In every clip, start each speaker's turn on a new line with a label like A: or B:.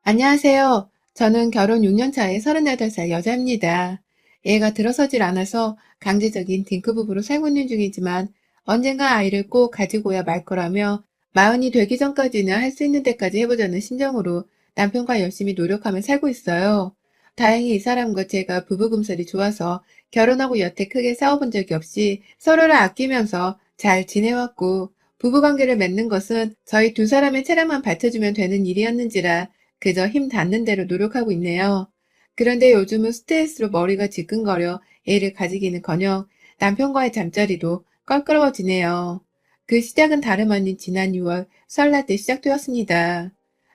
A: 안녕하세요. 저는 결혼 6년 차의 38살 여자입니다. 애가 들어서질 않아서 강제적인 딩크부부로 살고 있는 중이지만 언젠가 아이를 꼭 가지고야 말 거라며 마흔이 되기 전까지는 할 수 있는 데까지 해보자는 심정으로 남편과 열심히 노력하며 살고 있어요. 다행히 이 사람과 제가 부부금슬이 좋아서 결혼하고 여태 크게 싸워본 적이 없이 서로를 아끼면서 잘 지내왔고 부부관계를 맺는 것은 저희 두 사람의 체력만 받쳐주면 되는 일이었는지라 그저 힘 닿는 대로 노력하고 있네요. 그런데 요즘은 스트레스로 머리가 지끈거려 애를 가지기는커녕 남편과의 잠자리도 껄끄러워지네요. 그 시작은 다름 아닌 지난 6월 설날 때 시작되었습니다.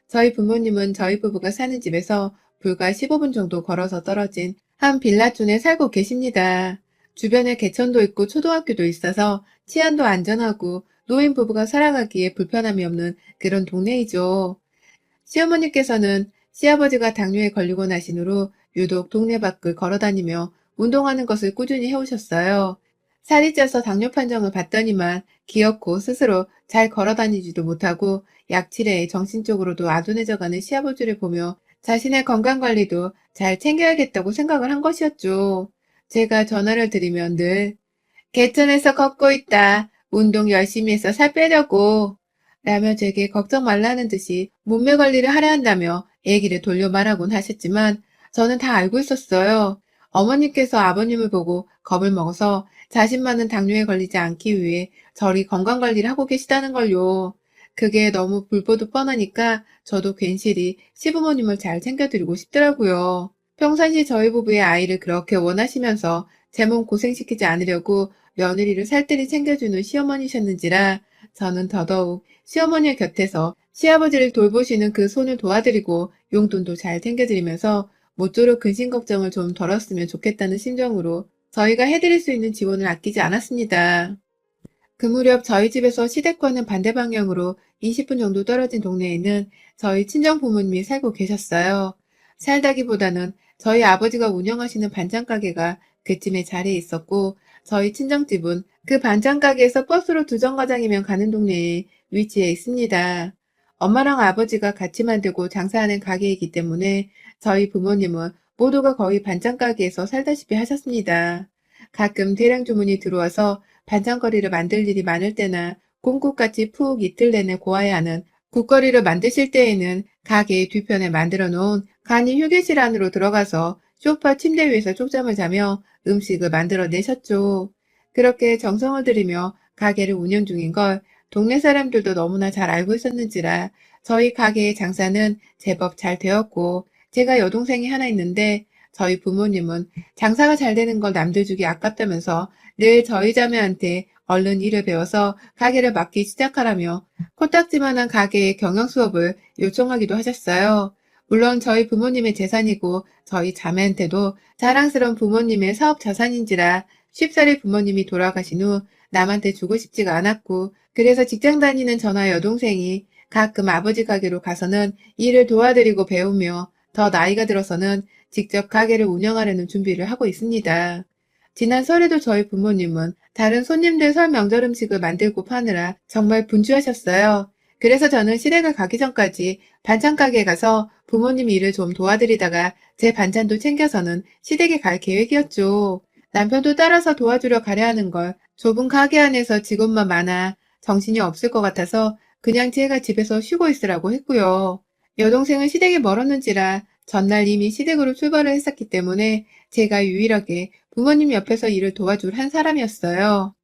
A: 저희 부모님은 저희 부부가 사는 집에서 불과 15분 정도 걸어서 떨어진 한 빌라촌에 살고 계십니다. 주변에 개천도 있고 초등학교도 있어서 치안도 안전하고 노인 부부가 살아가기에 불편함이 없는 그런 동네이죠. 시어머니께서는 시아버지가 당뇨에 걸리고 나신 후로 유독 동네 밖을 걸어다니며 운동하는 것을 꾸준히 해오셨어요. 살이 쪄서 당뇨 판정을 받더니만 기어코 스스로 잘 걸어다니지도 못하고 약칠에 정신적으로도 아둔해져가는 시아버지를 보며 자신의 건강관리도 잘 챙겨야겠다고 생각을 한 것이었죠. 제가 전화를 드리면 늘 개천에서 걷고 있다. 운동 열심히 해서 살 빼려고. 라며 제게 걱정 말라는 듯이 몸매 관리를 하려 한다며 얘기를 돌려 말하곤 하셨지만 저는 다 알고 있었어요. 어머니께서 아버님을 보고 겁을 먹어서 자신만은 당뇨에 걸리지 않기 위해 저리 건강관리를 하고 계시다는 걸요. 그게 너무 불보듯 뻔하니까 저도 괜시리 시부모님을 잘 챙겨드리고 싶더라고요. 평상시 저희 부부의 아이를 그렇게 원하시면서 제 몸 고생시키지 않으려고 며느리를 살뜰히 챙겨주는 시어머니셨는지라 저는 더더욱 시어머니의 곁에서 시아버지를 돌보시는 그 손을 도와드리고 용돈도 잘 챙겨드리면서 모쪼록 근심 걱정을 좀 덜었으면 좋겠다는 심정으로 저희가 해드릴 수 있는 지원을 아끼지 않았습니다. 그 무렵 저희 집에서 시댁과는 반대 방향으로 20분 정도 떨어진 동네에는 저희 친정 부모님이 살고 계셨어요. 살다기보다는 저희 아버지가 운영하시는 반찬 가게가 그쯤에 자리에 있었고 저희 친정집은 그 반찬 가게에서 버스로 2정거장이면 가는 동네에 위치해 있습니다. 엄마랑 아버지가 같이 만들고 장사하는 가게이기 때문에 저희 부모님은 모두가 거의 반찬 가게에서 살다시피 하셨습니다. 가끔 대량 주문이 들어와서 반찬거리를 만들 일이 많을 때나 곰국같이 푹 이틀 내내 고아야 하는 국거리를 만드실 때에는 가게 뒤편에 만들어 놓은 간이 휴게실 안으로 들어가서 소파 침대 위에서 쪽잠을 자며 음식을 만들어 내셨죠. 그렇게 정성을 들이며 가게를 운영 중인 걸 동네 사람들도 너무나 잘 알고 있었는지라 저희 가게의 장사는 제법 잘 되었고 제가 여동생이 하나 있는데 저희 부모님은 장사가 잘 되는 걸 남들 주기 아깝다면서 늘 저희 자매한테 얼른 일을 배워서 가게를 맡기 시작하라며 코딱지만한 가게의 경영 수업을 요청하기도 하셨어요. 물론 저희 부모님의 재산이고 저희 자매한테도 자랑스러운 부모님의 사업 자산인지라 쉽사리 부모님이 돌아가신 후 남한테 주고 싶지가 않았고 그래서 직장 다니는 저나 여동생이 가끔 아버지 가게로 가서는 일을 도와드리고 배우며 더 나이가 들어서는 직접 가게를 운영하려는 준비를 하고 있습니다. 지난 설에도 저희 부모님은 다른 손님들 설 명절 음식을 만들고 파느라 정말 분주하셨어요. 그래서 저는 시댁을 가기 전까지 반찬 가게에 가서 부모님 일을 좀 도와드리다가 제 반찬도 챙겨서는 시댁에 갈 계획이었죠. 남편도 따라서 도와주려 가려 하는 걸 좁은 가게 안에서 직원만 많아 정신이 없을 것 같아서 그냥 제가 집에서 쉬고 있으라고 했고요. 여동생은 시댁이 멀었는지라 전날 이미 시댁으로 출발을 했었기 때문에 제가 유일하게 부모님 옆에서 일을 도와줄 한 사람이었어요.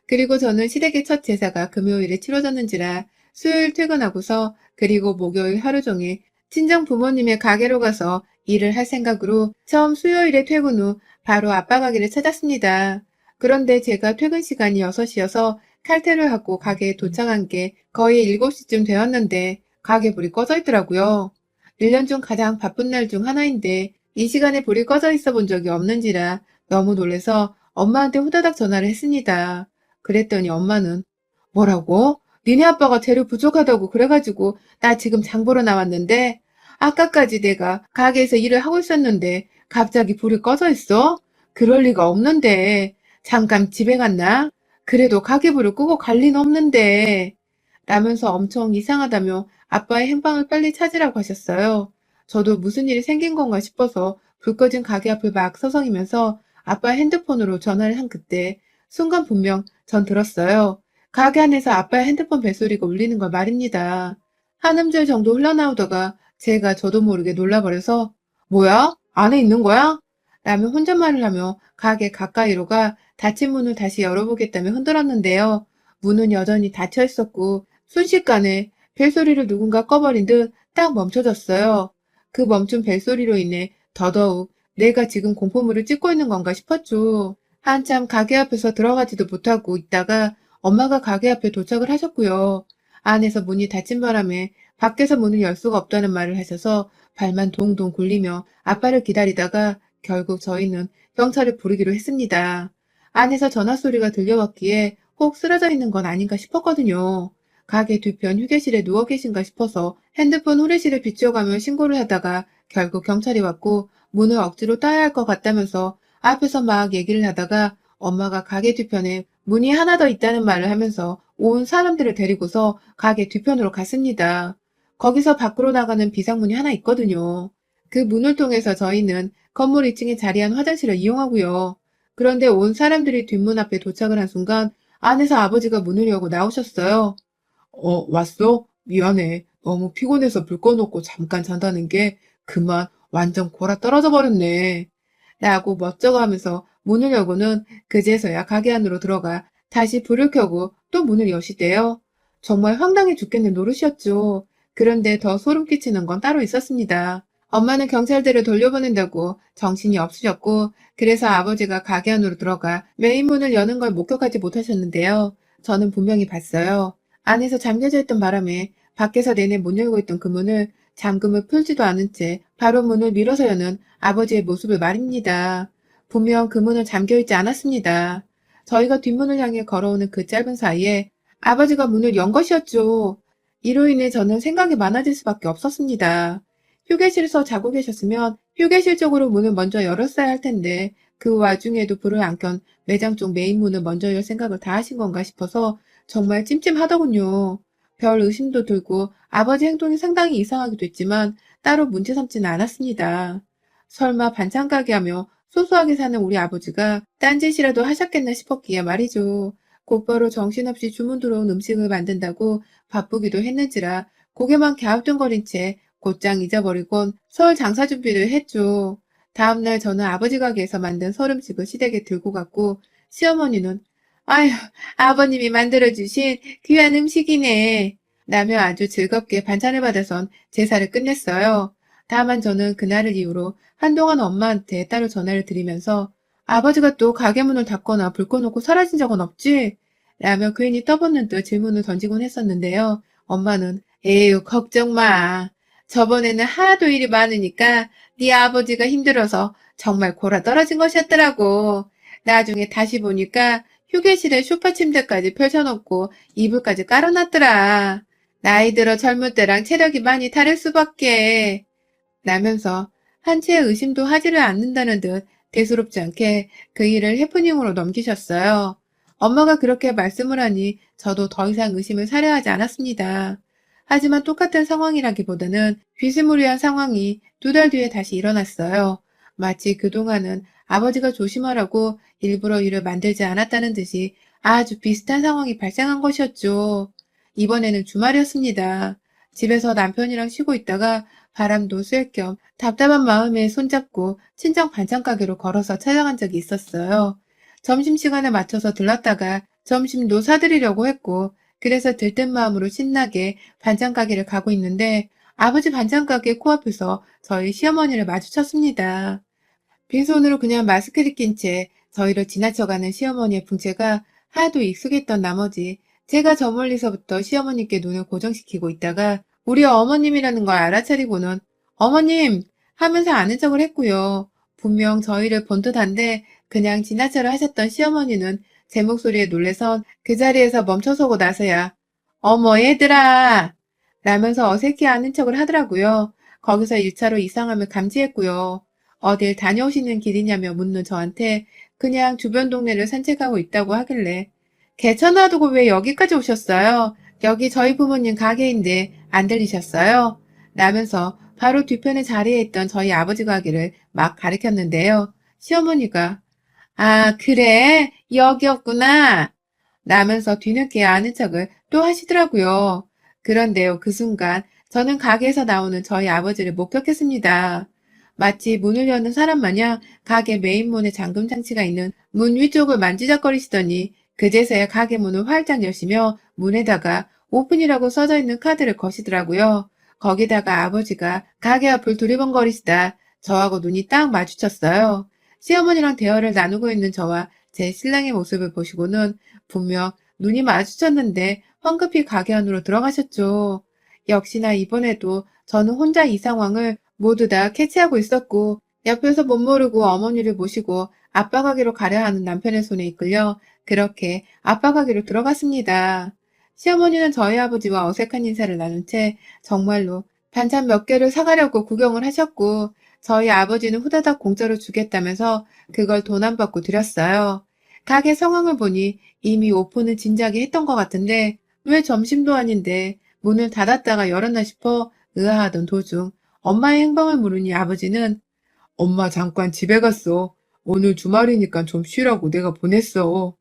A: 그리고 저는 시댁의 첫 제사가 금요일에 치러졌는지라 수요일 퇴근하고서 그리고 목요일 하루 종일 친정 부모님의 가게로 가서 일을 할 생각으로 처음 수요일에 퇴근 후 바로 아빠 가게를 찾았습니다. 그런데 제가 퇴근 시간이 6시여서 칼퇴를 하고 가게에 도착한 게 거의 7시쯤 되었는데 가게 불이 꺼져 있더라고요. 1년 중 가장 바쁜 날 중 하나인데 이 시간에 불이 꺼져 있어 본 적이 없는지라 너무 놀라서 엄마한테 후다닥 전화를 했습니다. 그랬더니 엄마는 뭐라고? 니네 아빠가 재료 부족하다고 그래가지고 나 지금 장 보러 나왔는데 아까까지 내가 가게에서 일을 하고 있었는데 갑자기 불이 꺼져 있어? 그럴 리가 없는데 잠깐 집에 갔나? 그래도 가게 불을 끄고 갈 리는 없는데 라면서 엄청 이상하다며 아빠의 행방을 빨리 찾으라고 하셨어요. 저도 무슨 일이 생긴 건가 싶어서 불 꺼진 가게 앞을 막 서성이면서 아빠의 핸드폰으로 전화를 한 그때 순간 분명 전 들었어요. 가게 안에서 아빠의 핸드폰 벨소리가 울리는 걸 말입니다. 한 음절 정도 흘러나오다가 제가 저도 모르게 놀라버려서 뭐야? 안에 있는 거야? 라며 혼잣말을 하며 가게 가까이로 가 닫힌 문을 다시 열어보겠다며 흔들었는데요. 문은 여전히 닫혀 있었고 순식간에 벨소리를 누군가 꺼버린 듯 딱 멈춰졌어요. 그 멈춘 벨소리로 인해 더더욱 내가 지금 공포물을 찍고 있는 건가 싶었죠. 한참 가게 앞에서 들어가지도 못하고 있다가 엄마가 가게 앞에 도착을 하셨고요. 안에서 문이 닫힌 바람에 밖에서 문을 열 수가 없다는 말을 하셔서 발만 동동 굴리며 아빠를 기다리다가 결국 저희는 경찰을 부르기로 했습니다. 안에서 전화 소리가 들려왔기에 혹 쓰러져 있는 건 아닌가 싶었거든요. 가게 뒤편 휴게실에 누워 계신가 싶어서 핸드폰 후레쉬를 비추어가며 신고를 하다가 결국 경찰이 왔고 문을 억지로 따야 할 것 같다면서 앞에서 막 얘기를 하다가 엄마가 가게 뒤편에 문이 하나 더 있다는 말을 하면서 온 사람들을 데리고서 가게 뒤편으로 갔습니다. 거기서 밖으로 나가는 비상문이 하나 있거든요. 그 문을 통해서 저희는 건물 2층에 자리한 화장실을 이용하고요. 그런데 온 사람들이 뒷문 앞에 도착을 한 순간 안에서 아버지가 문을 열고 나오셨어요. 왔어? 미안해. 너무 피곤해서 불 꺼놓고 잠깐 잔다는 게 그만 완전 골아 떨어져 버렸네. 라고 멋쩍어 하면서 문을 열고는 그제서야 가게 안으로 들어가 다시 불을 켜고 또 문을 여시대요. 정말 황당해 죽겠는 노릇이었죠. 그런데 더 소름 끼치는 건 따로 있었습니다. 엄마는 경찰들을 돌려보낸다고 정신이 없으셨고 그래서 아버지가 가게 안으로 들어가 메인 문을 여는 걸 목격하지 못하셨는데요. 저는 분명히 봤어요. 안에서 잠겨져 있던 바람에 밖에서 내내 못 열고 있던 그 문을 잠금을 풀지도 않은 채 바로 문을 밀어서 여는 아버지의 모습을 말입니다. 분명 그 문은 잠겨있지 않았습니다. 저희가 뒷문을 향해 걸어오는 그 짧은 사이에 아버지가 문을 연 것이었죠. 이로 인해 저는 생각이 많아질 수밖에 없었습니다. 휴게실에서 자고 계셨으면 휴게실 쪽으로 문을 먼저 열었어야 할 텐데 그 와중에도 불을 안 켠 매장 쪽 메인 문을 먼저 열 생각을 다 하신 건가 싶어서 정말 찜찜하더군요. 별 의심도 들고 아버지 행동이 상당히 이상하기도 했지만 따로 문제 삼지는 않았습니다. 설마 반찬 가게 하며 소소하게 사는 우리 아버지가 딴짓이라도 하셨겠나 싶었기에 말이죠. 곧바로 정신없이 주문 들어온 음식을 만든다고 바쁘기도 했는지라 고개만 갸우뚱거린 채 곧장 잊어버리곤 설 장사 준비를 했죠. 다음날 저는 아버지 가게에서 만든 설 음식을 시댁에 들고 갔고 시어머니는 아휴 아버님이 만들어주신 귀한 음식이네 라며 아주 즐겁게 반찬을 받아선 제사를 끝냈어요. 다만 저는 그날을 이후로 한동안 엄마한테 따로 전화를 드리면서 아버지가 또 가게 문을 닫거나 불 꺼놓고 사라진 적은 없지? 라며 괜히 떠보는 듯 질문을 던지곤 했었는데요. 엄마는 에휴 걱정 마. 저번에는 하도 일이 많으니까 네 아버지가 힘들어서 정말 골아 떨어진 것이었더라고. 나중에 다시 보니까 휴게실에 소파 침대까지 펼쳐놓고 이불까지 깔아놨더라. 나이 들어 젊을 때랑 체력이 많이 다를 수밖에. 라면서 한 채의 의심도 하지를 않는다는 듯 대수롭지 않게 그 일을 해프닝으로 넘기셨어요. 엄마가 그렇게 말씀을 하니 저도 더 이상 의심을 사려 하지 않았습니다. 하지만 똑같은 상황이라기보다는 비스무리한 상황이 2달 뒤에 다시 일어났어요. 마치 그동안은 아버지가 조심하라고 일부러 일을 만들지 않았다는 듯이 아주 비슷한 상황이 발생한 것이었죠. 이번에는 주말이었습니다. 집에서 남편이랑 쉬고 있다가 바람도 쐴 겸 답답한 마음에 손잡고 친정 반찬 가게로 걸어서 찾아간 적이 있었어요. 점심시간에 맞춰서 들렀다가 점심도 사드리려고 했고 그래서 들뜬 마음으로 신나게 반찬 가게를 가고 있는데 아버지 반찬 가게 코앞에서 저희 시어머니를 마주쳤습니다. 빈손으로 그냥 마스크를 낀 채 저희를 지나쳐가는 시어머니의 풍채가 하도 익숙했던 나머지 제가 저 멀리서부터 시어머니께 눈을 고정시키고 있다가 우리 어머님이라는 걸 알아차리고는 어머님 하면서 아는 척을 했고요. 분명 저희를 본 듯한데 그냥 지나쳐라 하셨던 시어머니는 제 목소리에 놀래선 그 자리에서 멈춰서고 나서야 어머 얘들아 라면서 어색해 하는 척을 하더라고요. 거기서 1차로 이상함을 감지했고요. 어딜 다녀오시는 길이냐며 묻는 저한테 그냥 주변 동네를 산책하고 있다고 하길래 개천 놔두고 왜 여기까지 오셨어요? 여기 저희 부모님 가게인데 안 들리셨어요? 라면서 바로 뒤편에 자리에 있던 저희 아버지 가게를 막 가리켰는데요. 시어머니가 아, 그래? 여기였구나. 라면서 뒤늦게 아는 척을 또 하시더라고요. 그런데요, 그 순간 저는 가게에서 나오는 저희 아버지를 목격했습니다. 마치 문을 여는 사람 마냥 가게 메인문에 잠금 장치가 있는 문 위쪽을 만지작거리시더니 그제서야 가게 문을 활짝 여시며 문에다가 오픈이라고 써져 있는 카드를 거시더라고요. 거기다가 아버지가 가게 앞을 두리번거리시다 저하고 눈이 딱 마주쳤어요. 시어머니랑 대화를 나누고 있는 저와 제 신랑의 모습을 보시고는 분명 눈이 마주쳤는데 황급히 가게 안으로 들어가셨죠. 역시나 이번에도 저는 혼자 이 상황을 모두 다 캐치하고 있었고 옆에서 못 모르고 어머니를 모시고 아빠 가게로 가려 하는 남편의 손에 이끌려 그렇게 아빠 가게로 들어갔습니다. 시어머니는 저희 아버지와 어색한 인사를 나눈 채 정말로 반찬 몇 개를 사가려고 구경을 하셨고 저희 아버지는 후다닥 공짜로 주겠다면서 그걸 돈 안 받고 드렸어요. 가게 상황을 보니 이미 오픈은 진작에 했던 것 같은데 왜 점심도 아닌데 문을 닫았다가 열었나 싶어 의아하던 도중 엄마의 행방을 물으니 아버지는 엄마 잠깐 집에 갔어. 오늘 주말이니까 좀 쉬라고 내가 보냈어.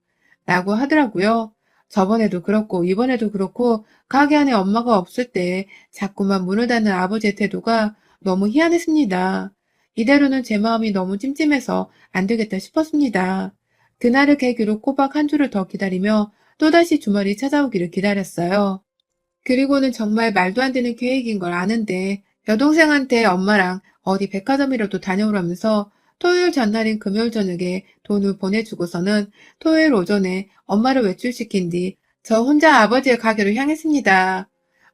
A: 라고 하더라고요. 저번에도 그렇고 이번에도 그렇고 가게 안에 엄마가 없을 때 자꾸만 문을 닫는 아버지의 태도가 너무 희한했습니다. 이대로는 제 마음이 너무 찜찜해서 안 되겠다 싶었습니다. 그날을 계기로 꼬박 한 주를 더 기다리며 또다시 주말이 찾아오기를 기다렸어요. 그리고는 정말 말도 안 되는 계획인 걸 아는데 여동생한테 엄마랑 어디 백화점이라도 다녀오라면서 토요일 전날인 금요일 저녁에 돈을 보내주고서는 토요일 오전에 엄마를 외출시킨 뒤 저 혼자 아버지의 가게로 향했습니다.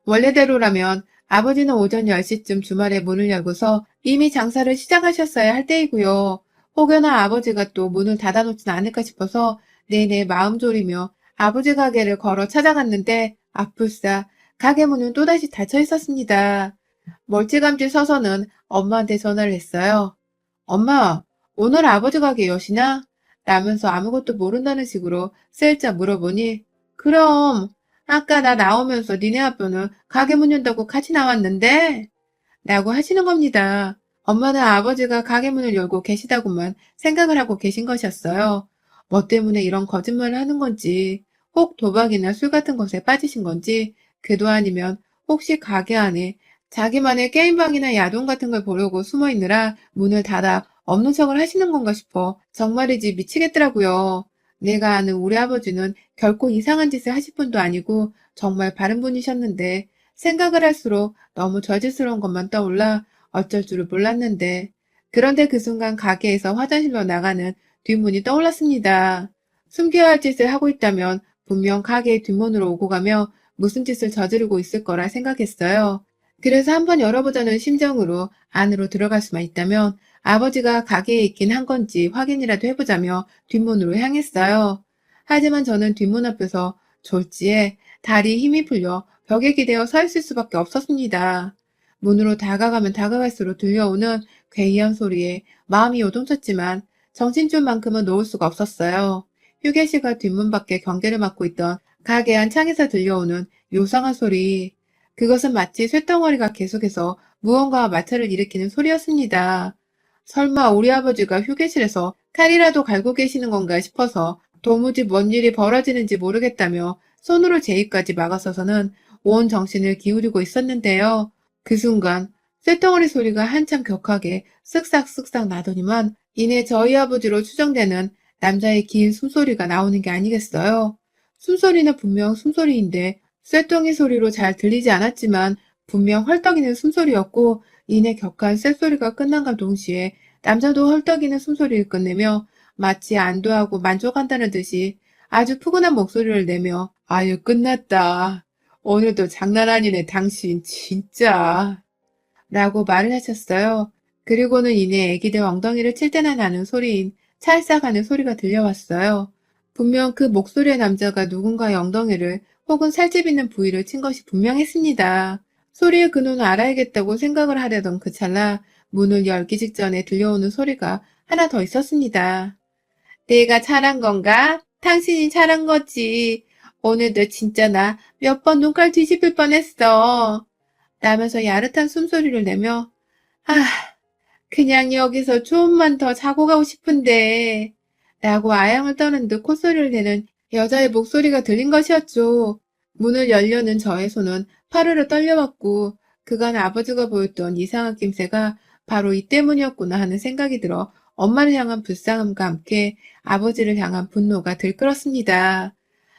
A: 원래대로라면 아버지는 오전 10시쯤 주말에 문을 열고서 이미 장사를 시작하셨어야 할 때이고요. 혹여나 아버지가 또 문을 닫아놓진 않을까 싶어서 내내 마음 졸이며 아버지 가게를 걸어 찾아갔는데 아플싸 가게 문은 또다시 닫혀 있었습니다. 멀찌감치 서서는 엄마한테 전화를 했어요. 엄마, 오늘 아버지 가게 여시나? 라면서 아무것도 모른다는 식으로 슬쩍 물어보니 그럼 아까 나 나오면서 니네 아빠는 가게 문 연다고 같이 나왔는데? 라고 하시는 겁니다. 엄마는 아버지가 가게 문을 열고 계시다고만 생각을 하고 계신 것이었어요. 뭐 때문에 이런 거짓말을 하는 건지, 혹 도박이나 술 같은 것에 빠지신 건지, 그도 아니면 혹시 가게 안에 자기만의 게임방이나 야동 같은 걸 보려고 숨어 있느라 문을 닫아 없는 척을 하시는 건가 싶어 정말이지 미치겠더라고요. 내가 아는 우리 아버지는 결코 이상한 짓을 하실 분도 아니고 정말 바른 분이셨는데 생각을 할수록 너무 저질스러운 것만 떠올라 어쩔 줄을 몰랐는데 그런데 그 순간 가게에서 화장실로 나가는 뒷문이 떠올랐습니다. 숨겨야 할 짓을 하고 있다면 분명 가게의 뒷문으로 오고 가며 무슨 짓을 저지르고 있을 거라 생각했어요. 그래서 한번 열어보자는 심정으로 안으로 들어갈 수만 있다면 아버지가 가게에 있긴 한 건지 확인이라도 해보자며 뒷문으로 향했어요. 하지만 저는 뒷문 앞에서 졸지에 다리에 힘이 풀려 벽에 기대어 서 있을 수밖에 없었습니다. 문으로 다가가면 다가갈수록 들려오는 괴이한 소리에 마음이 요동쳤지만 정신줄만큼은 놓을 수가 없었어요. 휴게 씨가 뒷문 밖에 경계를 맡고 있던 가게 안 창에서 들려오는 요상한 소리. 그것은 마치 쇳덩어리가 계속해서 무언가와 마찰을 일으키는 소리였습니다. 설마 우리 아버지가 휴게실에서 칼이라도 갈고 계시는 건가 싶어서 도무지 뭔 일이 벌어지는지 모르겠다며 손으로 제 입까지 막아서서는 온 정신을 기울이고 있었는데요. 그 순간 쇳덩어리 소리가 한참 격하게 쓱싹쓱싹 나더니만 이내 저희 아버지로 추정되는 남자의 긴 숨소리가 나오는 게 아니겠어요. 숨소리는 분명 숨소리인데 쇳덩이 소리로 잘 들리지 않았지만 분명 헐떡이는 숨소리였고 이내 격한 쇳소리가 끝난과 동시에 남자도 헐떡이는 숨소리를 끝내며 마치 안도하고 만족한다는 듯이 아주 푸근한 목소리를 내며 아유 끝났다. 오늘도 장난 아니네 당신 진짜 라고 말을 하셨어요. 그리고는 이내 애기들 엉덩이를 칠 때나 나는 소리인 찰싹하는 소리가 들려왔어요. 분명 그 목소리의 남자가 누군가의 엉덩이를 혹은 살집 있는 부위를 친 것이 분명했습니다. 소리의 근원을 알아야겠다고 생각을 하려던 그 찰나 문을 열기 직전에 들려오는 소리가 하나 더 있었습니다. 내가 잘한 건가? 당신이 잘한 거지. 오늘도 진짜 나 몇 번 눈깔 뒤집힐 뻔했어. 라면서 야릇한 숨소리를 내며 아, 그냥 여기서 좀만 더 자고 가고 싶은데 라고 아양을 떠는 듯 콧소리를 내는 여자의 목소리가 들린 것이었죠. 문을 열려는 저의 손은 파르르 떨려왔고 그간 아버지가 보였던 이상한 낌새가 바로 이 때문이었구나 하는 생각이 들어 엄마를 향한 불쌍함과 함께 아버지를 향한 분노가 들끓었습니다.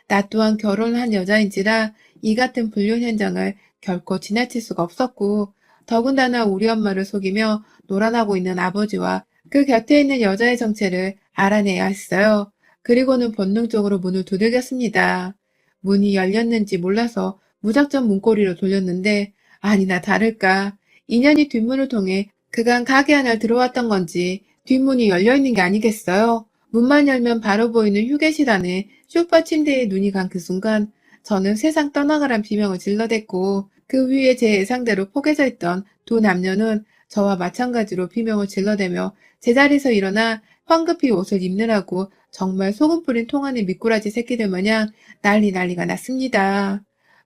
A: 나 또한 결혼한 여자인지라 이 같은 불륜 현장을 결코 지나칠 수가 없었고 더군다나 우리 엄마를 속이며 놀아나고 있는 아버지와 그 곁에 있는 여자의 정체를 알아내야 했어요. 그리고는 본능적으로 문을 두들겼습니다. 문이 열렸는지 몰라서 무작정 문고리로 돌렸는데 아니나 다를까 인연이 뒷문을 통해 그간 가게 안을 들어왔던 건지 뒷문이 열려있는 게 아니겠어요. 문만 열면 바로 보이는 휴게실 안에 소파 침대에 눈이 간 그 순간 저는 세상 떠나가란 비명을 질러댔고 그 위에 제 예상대로 포개져 있던 두 남녀는 저와 마찬가지로 비명을 질러대며 제자리에서 일어나 황급히 옷을 입느라고 정말 소금 뿌린 통 안의 미꾸라지 새끼들 마냥 난리가 났습니다.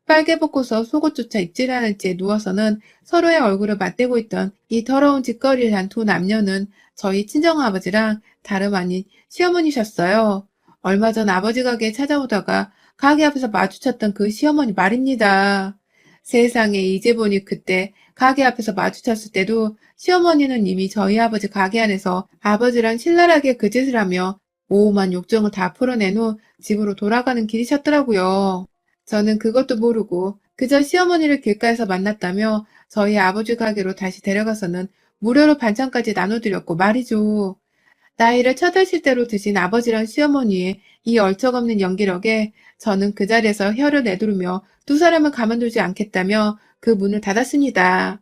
A: 빨개 벗고서 속옷조차 입질 않은 채 누워서는 서로의 얼굴을 맞대고 있던 이 더러운 짓거리를 한 두 남녀는 저희 친정아버지랑 다름 아닌 시어머니셨어요. 얼마 전 아버지 가게에 찾아오다가 가게 앞에서 마주쳤던 그 시어머니 말입니다. 세상에 이제 보니 그때 가게 앞에서 마주쳤을 때도 시어머니는 이미 저희 아버지 가게 안에서 아버지랑 신랄하게 그 짓을 하며 오만 욕정을 다 풀어낸 후 집으로 돌아가는 길이셨더라고요. 저는 그것도 모르고 그저 시어머니를 길가에서 만났다며 저희 아버지 가게로 다시 데려가서는 무료로 반찬까지 나눠드렸고 말이죠. 나이를 처자실 대로 드신 아버지랑 시어머니의 이 얼척없는 연기력에 저는 그 자리에서 혀를 내두르며 두 사람을 가만두지 않겠다며 그 문을 닫았습니다.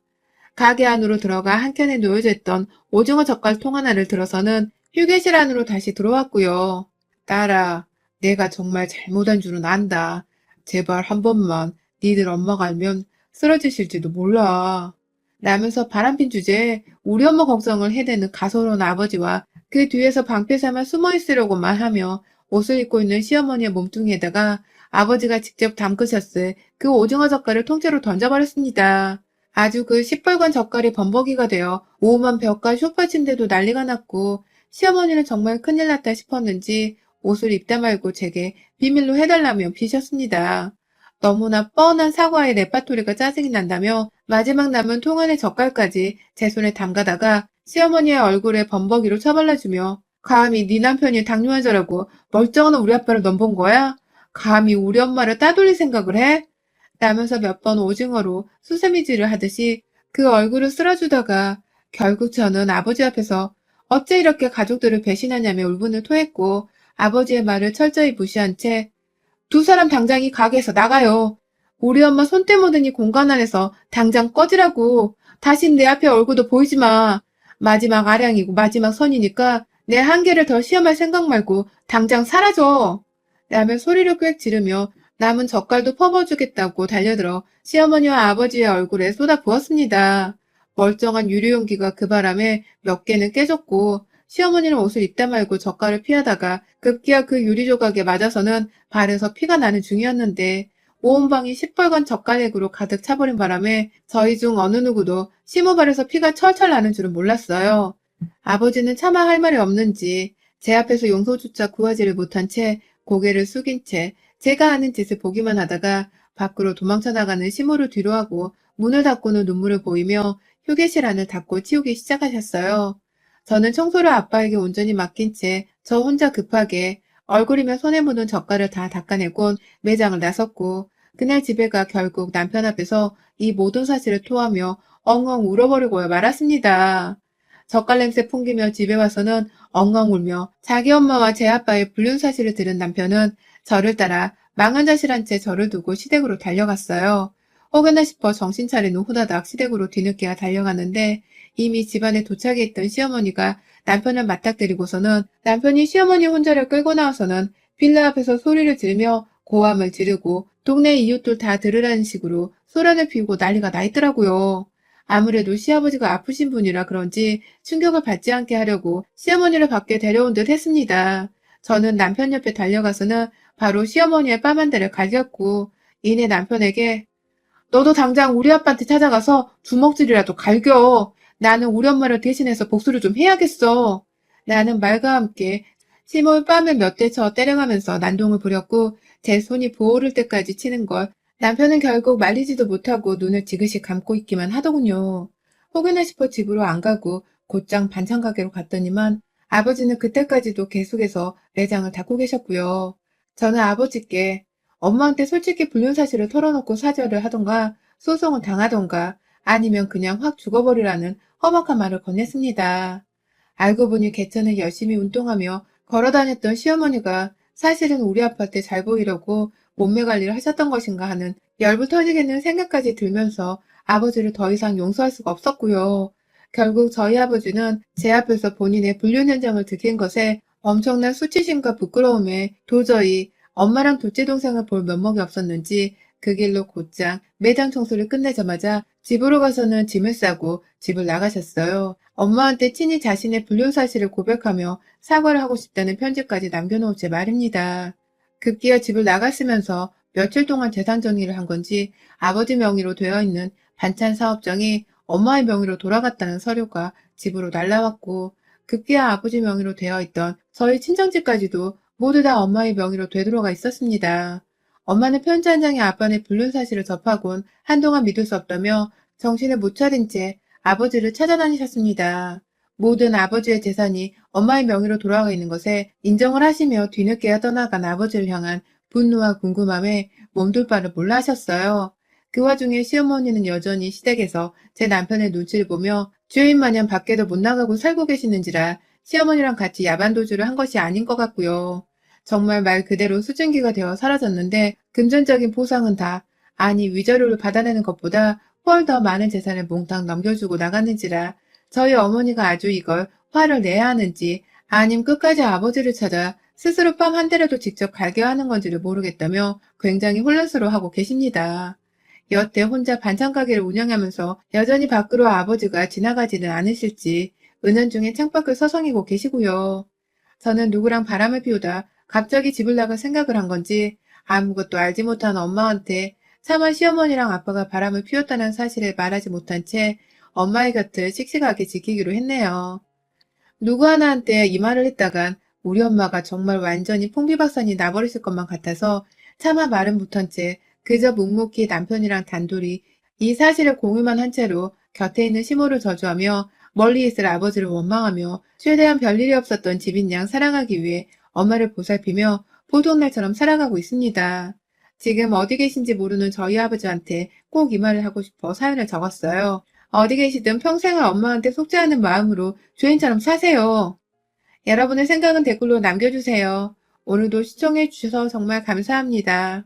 A: 가게 안으로 들어가 한켠에 놓여져 있던 오징어 젓갈 통 하나를 들어서는 휴게실 안으로 다시 들어왔고요. 딸아, 내가 정말 잘못한 줄은 안다. 제발 한 번만 니들 엄마가 알면 쓰러지실지도 몰라. 라면서 바람핀 주제에 우리 엄마 걱정을 해대는 가소로운 아버지와 그 뒤에서 방패 삼아 숨어 있으려고만 하며 옷을 입고 있는 시어머니의 몸뚱이에다가 아버지가 직접 담그셨을 그 오징어 젓갈을 통째로 던져버렸습니다. 아주 그 시뻘건 젓갈이 범벅이가 되어 오만 벽과 소파 침대도 난리가 났고 시어머니는 정말 큰일 났다 싶었는지 옷을 입다 말고 제게 비밀로 해달라며 비셨습니다. 너무나 뻔한 사과의 레파토리가 짜증이 난다며 마지막 남은 통 안의 젓갈까지 제 손에 담가다가 시어머니의 얼굴에 범벅이로 쳐발라주며 감히 네 남편이 당뇨 환자라고 멀쩡한 우리 아빠를 넘본 거야? 감히 우리 엄마를 따돌릴 생각을 해? 라면서 몇 번 오징어로 수세미질을 하듯이 그 얼굴을 쓸어주다가 결국 저는 아버지 앞에서 어째 이렇게 가족들을 배신하냐며 울분을 토했고 아버지의 말을 철저히 무시한 채 두 사람 당장 이 가게에서 나가요. 우리 엄마 손때 묻으니 공간 안에서 당장 꺼지라고. 다신 내 앞에 얼굴도 보이지 마. 마지막 아량이고 마지막 선이니까 내 한계를 더 시험할 생각 말고 당장 사라져. 라며 소리를 꽥 지르며 남은 젓갈도 퍼부어주겠다고 달려들어 시어머니와 아버지의 얼굴에 쏟아 부었습니다. 멀쩡한 유리용기가 그 바람에 몇 개는 깨졌고 시어머니는 옷을 입다 말고 젓갈을 피하다가 급기야 그 유리 조각에 맞아서는 발에서 피가 나는 중이었는데 온 방이 시뻘건 젓갈액으로 가득 차버린 바람에 저희 중 어느 누구도 심호발에서 피가 철철 나는 줄은 몰랐어요. 아버지는 차마 할 말이 없는지 제 앞에서 용서조차 구하지를 못한 채 고개를 숙인 채 제가 하는 짓을 보기만 하다가 밖으로 도망쳐 나가는 시모를 뒤로하고 문을 닫고는 눈물을 보이며 휴게실 안을 닫고 치우기 시작하셨어요. 저는 청소를 아빠에게 온전히 맡긴 채 저 혼자 급하게 얼굴이며 손에 묻은 젓갈을 다 닦아내곤 매장을 나섰고 그날 집에 가 결국 남편 앞에서 이 모든 사실을 토하며 엉엉 울어버리고 말았습니다. 젓갈 냄새 풍기며 집에 와서는 엉엉 울며 자기 엄마와 제 아빠의 불륜 사실을 들은 남편은 저를 따라 망한 자실한 채 저를 두고 시댁으로 달려갔어요. 혹여나 싶어 정신 차린 후 후다닥 시댁으로 뒤늦게야 달려갔는데 이미 집안에 도착해 있던 시어머니가 남편을 맞닥뜨리고서는 남편이 시어머니 혼자를 끌고 나와서는 빌라 앞에서 소리를 지르며 고함을 지르고 동네 이웃들 다 들으라는 식으로 소란을 피우고 난리가 나 있더라고요. 아무래도 시아버지가 아프신 분이라 그런지 충격을 받지 않게 하려고 시어머니를 밖에 데려온 듯 했습니다. 저는 남편 옆에 달려가서는 바로 시어머니의 뺨 한 대를 갈겼고 이내 남편에게 너도 당장 우리 아빠한테 찾아가서 주먹질이라도 갈겨. 나는 우리 엄마를 대신해서 복수를 좀 해야겠어. 나는 말과 함께 심호흡 뺨을 몇 대 쳐 때려가면서 난동을 부렸고 제 손이 부어오를 때까지 치는 걸 남편은 결국 말리지도 못하고 눈을 지그시 감고 있기만 하더군요. 혹여나 싶어 집으로 안 가고 곧장 반찬 가게로 갔더니만 아버지는 그때까지도 계속해서 매장을 닫고 계셨고요. 저는 아버지께 엄마한테 솔직히 불륜 사실을 털어놓고 사죄를 하던가 소송을 당하던가 아니면 그냥 확 죽어버리라는 험악한 말을 건넸습니다. 알고 보니 개천에 열심히 운동하며 걸어다녔던 시어머니가 사실은 우리 아빠한테 잘 보이려고 몸매 관리를 하셨던 것인가 하는 열불 터지겠는 생각까지 들면서 아버지를 더 이상 용서할 수가 없었고요. 결국 저희 아버지는 제 앞에서 본인의 불륜 현장을 들킨 것에 엄청난 수치심과 부끄러움에 도저히 엄마랑 둘째 동생을 볼 면목이 없었는지 그 길로 곧장 매장 청소를 끝내자마자 집으로 가서는 짐을 싸고 집을 나가셨어요. 엄마한테 친히 자신의 불륜 사실을 고백하며 사과를 하고 싶다는 편지까지 남겨놓은 채 말입니다. 급기야 집을 나갔으면서 며칠 동안 재산 정리를 한 건지 아버지 명의로 되어 있는 반찬 사업장이 엄마의 명의로 돌아갔다는 서류가 집으로 날라왔고 급기야 아버지 명의로 되어 있던 저희 친정집까지도 모두 다 엄마의 명의로 되돌아가 있었습니다. 엄마는 편지 한 장에 아빠의 불륜 사실을 접하곤 한동안 믿을 수 없다며 정신을 못 차린 채 아버지를 찾아다니셨습니다. 모든 아버지의 재산이 엄마의 명의로 돌아가 있는 것에 인정을 하시며 뒤늦게 떠나간 아버지를 향한 분노와 궁금함에 몸둘 바를 몰라 하셨어요. 그 와중에 시어머니는 여전히 시댁에서 제 남편의 눈치를 보며 주인 마냥 밖에도 못 나가고 살고 계시는지라 시어머니랑 같이 야반도주를 한 것이 아닌 것 같고요. 정말 말 그대로 수증기가 되어 사라졌는데 금전적인 보상은 다 아니 위자료를 받아내는 것보다 훨 더 많은 재산을 몽땅 넘겨주고 나갔는지라 저희 어머니가 아주 이걸 화를 내야 하는지 아님 끝까지 아버지를 찾아 스스로 뺨 한 대라도 직접 갈겨 하는 건지를 모르겠다며 굉장히 혼란스러워하고 계십니다. 여태 혼자 반찬 가게를 운영하면서 여전히 밖으로 아버지가 지나가지는 않으실지 은연중에 창밖을 서성이고 계시고요. 저는 누구랑 바람을 피우다 갑자기 집을 나갈 생각을 한 건지 아무것도 알지 못한 엄마한테 차마 시어머니랑 아빠가 바람을 피웠다는 사실을 말하지 못한 채 엄마의 곁을 씩씩하게 지키기로 했네요. 누구 하나한테 이 말을 했다간 우리 엄마가 정말 완전히 풍비박산이 나버리실 것만 같아서 차마 말은 못한 채 그저 묵묵히 남편이랑 단둘이 이 사실을 공유만 한 채로 곁에 있는 시모를 저주하며 멀리 있을 아버지를 원망하며 최대한 별일이 없었던 집인 양 사랑하기 위해 엄마를 보살피며 보통날처럼 살아가고 있습니다. 지금 어디 계신지 모르는 저희 아버지한테 꼭 이 말을 하고 싶어 사연을 적었어요. 어디 계시든 평생을 엄마한테 속지 않은 마음으로 주인처럼 사세요. 여러분의 생각은 댓글로 남겨주세요. 오늘도 시청해주셔서 정말 감사합니다.